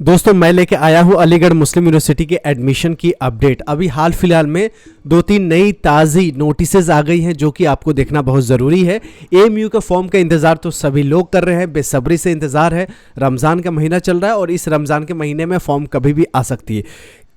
दोस्तों मैं लेके आया हूँ अलीगढ़ मुस्लिम यूनिवर्सिटी के एडमिशन की अपडेट। अभी हाल फिलहाल में 2-3 नई ताज़ी नोटिसेज आ गई हैं जो कि आपको देखना बहुत ज़रूरी है। एएमयू का फॉर्म का इंतज़ार तो सभी लोग कर रहे हैं, बेसब्री से इंतज़ार है। रमज़ान का महीना चल रहा है और इस रमज़ान के महीने में फॉर्म कभी भी आ सकती है।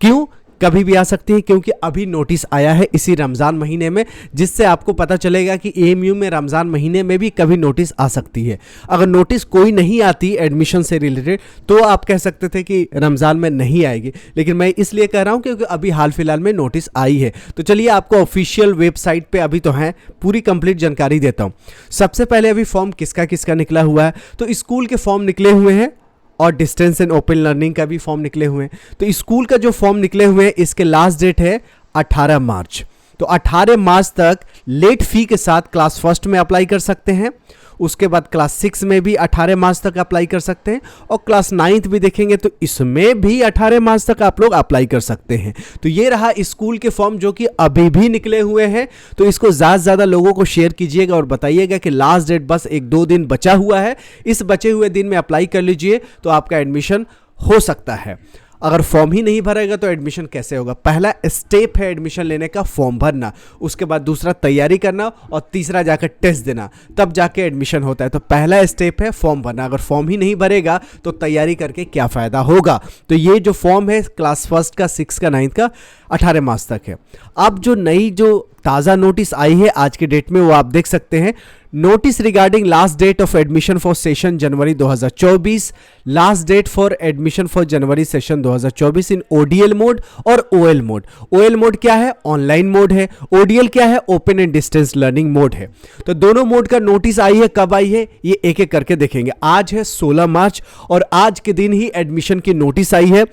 क्यों कभी भी आ सकती है? क्योंकि अभी नोटिस आया है इसी रमज़ान महीने में, जिससे आपको पता चलेगा कि एएमयू में रमज़ान महीने में भी कभी नोटिस आ सकती है। अगर नोटिस कोई नहीं आती एडमिशन से रिलेटेड तो आप कह सकते थे कि रमज़ान में नहीं आएगी, लेकिन मैं इसलिए कह रहा हूं क्योंकि अभी हाल फिलहाल में नोटिस आई है। तो चलिए आपको ऑफिशियल वेबसाइट पे अभी तो है पूरी कंप्लीट जानकारी देता हूं। सबसे पहले अभी फॉर्म किसका किसका निकला हुआ है, तो स्कूल के फॉर्म निकले हुए हैं और डिस्टेंस एंड ओपन लर्निंग का भी फॉर्म निकले हुए हैं। तो स्कूल का जो फॉर्म निकले हुए हैं इसके लास्ट डेट है 18 मार्च। तो 18 मार्च तक लेट फी के साथ क्लास फर्स्ट में अप्लाई कर सकते हैं, उसके बाद क्लास 6 में भी 18 मार्च तक अप्लाई कर सकते हैं और क्लास 9th भी देखेंगे तो इसमें भी 18 मार्च तक आप लोग अप्लाई कर सकते हैं। तो ये रहा स्कूल के फॉर्म जो कि अभी भी निकले हुए हैं। तो इसको ज़्यादा से ज़्यादा लोगों को शेयर कीजिएगा और बताइएगा कि लास्ट डेट बस 1-2 दिन बचा हुआ है, इस बचे हुए दिन में अप्लाई कर लीजिए तो आपका एडमिशन हो सकता है। अगर फॉर्म ही नहीं भरेगा तो एडमिशन कैसे होगा? पहला स्टेप है एडमिशन लेने का फॉर्म भरना, उसके बाद दूसरा तैयारी करना और तीसरा जाकर टेस्ट देना, तब जाके एडमिशन होता है। तो पहला स्टेप है फॉर्म भरना। अगर फॉर्म ही नहीं भरेगा तो तैयारी करके क्या फ़ायदा होगा? तो ये जो फॉर्म है क्लास फर्स्ट का, 6 का, 9th का 18 मार्च तक है। अब जो नई जो ताज़ा नोटिस आई है आज के डेट में वो आप देख सकते हैं। Notice regarding last date of admission for session January 2024, last date for admission for January session 2024 in ODL mode और ओएल मोड। ओएल मोड क्या है? ऑनलाइन मोड है। ओडीएल क्या है? Open and distance learning mode है। तो दोनों mode का नोटिस आई है। कब आई है ये एक एक करके देखेंगे। आज है 16 मार्च और आज के दिन ही एडमिशन की नोटिस आई है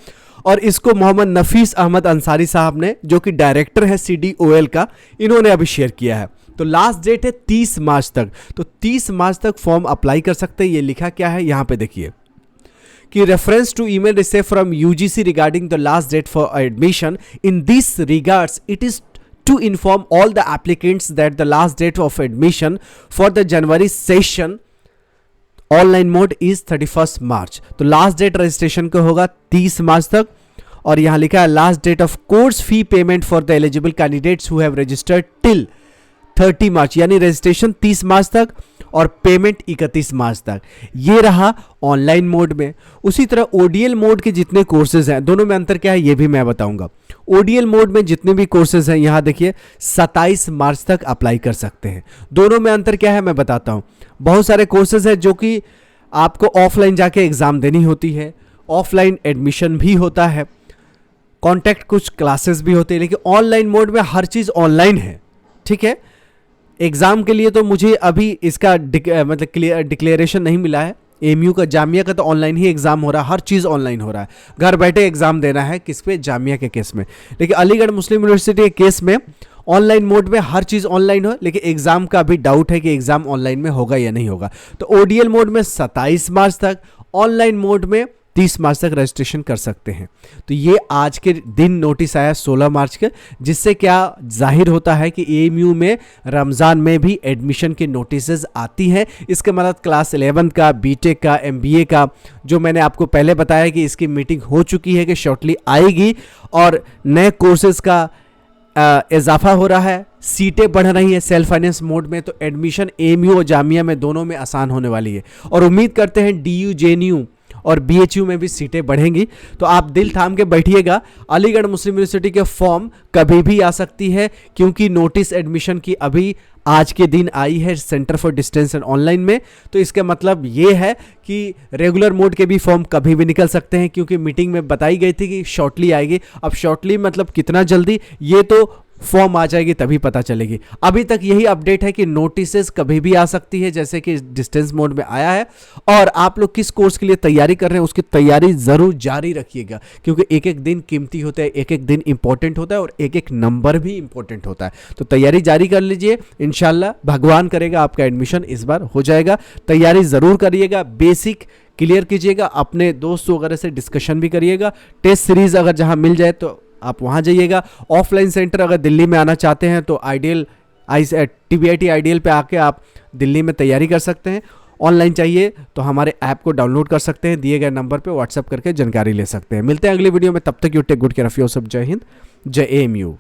और इसको मोहम्मद नफीस अहमद अंसारी साहब ने, जो कि डायरेक्टर है सीडीओएल का, इन्होंने अभी शेयर किया है। तो लास्ट डेट है 30 मार्च तक। तो 30 मार्च तक फॉर्म अप्लाई कर सकते हैं। ये लिखा क्या है यहाँ पे देखिए कि reference to email receive from UGC regarding the last date for admission, in this regards it is to inform all the applicants that the last date of admission for the January session online mode is 31 मार्च। तो last date registration का होगा 30 मार्च तक और यहां लिखा है last date of course fee payment for the eligible candidates who have registered till 30 March, यानी registration 30 मार्च तक और पेमेंट 31 मार्च तक। ये रहा ऑनलाइन मोड में। उसी तरह ओडीएल मोड के जितने कोर्सेज हैं, दोनों में अंतर क्या है ये भी मैं बताऊंगा। ओडीएल मोड में जितने भी कोर्सेज हैं यहां देखिए 27 मार्च तक अप्लाई कर सकते हैं। दोनों में अंतर क्या है मैं बताता हूं। बहुत सारे कोर्सेज हैं जो कि आपको ऑफलाइन जाके एग्जाम देनी होती है, ऑफलाइन एडमिशन भी होता है, कॉन्टैक्ट कुछ क्लासेस भी होते हैं, लेकिन ऑनलाइन मोड में हर चीज़ ऑनलाइन है। ठीक है, एग्ज़ाम के लिए तो मुझे अभी इसका मतलब डिक्लेरेशन नहीं मिला है। एएमयू का, जामिया का तो ऑनलाइन ही एग्ज़ाम हो रहा है, हर चीज़ ऑनलाइन हो रहा है। घर बैठे एग्ज़ाम देना है किस पे? जामिया के केस में। लेकिन अलीगढ़ मुस्लिम यूनिवर्सिटी के केस में ऑनलाइन मोड में हर चीज़ ऑनलाइन हो, लेकिन एग्ज़ाम का भी डाउट है कि एग्ज़ाम ऑनलाइन में होगा या नहीं होगा। तो ओडीएल मोड में 27 मार्च तक, ऑनलाइन मोड में 30 मार्च तक रजिस्ट्रेशन कर सकते हैं। तो ये आज के दिन नोटिस आया 16 मार्च के, जिससे क्या जाहिर होता है कि एएमयू में रमज़ान में भी एडमिशन के नोटिसेस आती हैं। इसके मतलब क्लास 11 का, बीटेक का, एमबीए का, जो मैंने आपको पहले बताया कि इसकी मीटिंग हो चुकी है कि शॉर्टली आएगी और नए कोर्सेज का इजाफा हो रहा है, सीटें बढ़ रही हैं सेल्फ फाइनेंस मोड में। तो एडमिशन एएमयू और जामिया में दोनों में आसान होने वाली है और उम्मीद करते हैं डीयू, जेएनयू और बीएचयू में भी सीटें बढ़ेंगी। तो आप दिल थाम के बैठिएगा। अलीगढ़ मुस्लिम यूनिवर्सिटी के फॉर्म कभी भी आ सकती है क्योंकि नोटिस एडमिशन की अभी आज के दिन आई है centre for distance and online में। तो इसका मतलब ये है कि रेगुलर मोड के भी फॉर्म कभी भी निकल सकते हैं, क्योंकि मीटिंग में बताई गई थी कि शॉर्टली आएगी। अब शॉर्टली मतलब कितना जल्दी, ये तो फॉर्म आ जाएगी तभी पता चलेगी। अभी तक यही अपडेट है कि नोटिसेस कभी भी आ सकती है, जैसे कि डिस्टेंस मोड में आया है। और आप लोग किस कोर्स के लिए तैयारी कर रहे हैं उसकी तैयारी ज़रूर जारी रखिएगा, क्योंकि एक एक दिन कीमती होता है, एक एक दिन इंपॉर्टेंट होता है और एक एक नंबर भी इंपॉर्टेंट होता है। तो तैयारी जारी कर लीजिए, इंशाल्लाह भगवान करेगा आपका एडमिशन इस बार हो जाएगा। तैयारी ज़रूर करिएगा, बेसिक क्लियर कीजिएगा, अपने दोस्तों वगैरह से डिस्कशन भी करिएगा। टेस्ट सीरीज़ अगर जहाँ मिल जाए तो आप वहाँ जाइएगा। ऑफलाइन सेंटर अगर दिल्ली में आना चाहते हैं तो आइडियल टीबीआईटी आइडियल पे आके आप दिल्ली में तैयारी कर सकते हैं। ऑनलाइन चाहिए तो हमारे ऐप को डाउनलोड कर सकते हैं, दिए गए नंबर पे व्हाट्सएप करके जानकारी ले सकते हैं। मिलते हैं अगली वीडियो में, तब तक you take good care of yourself. जय हिंद, जय एएमयू।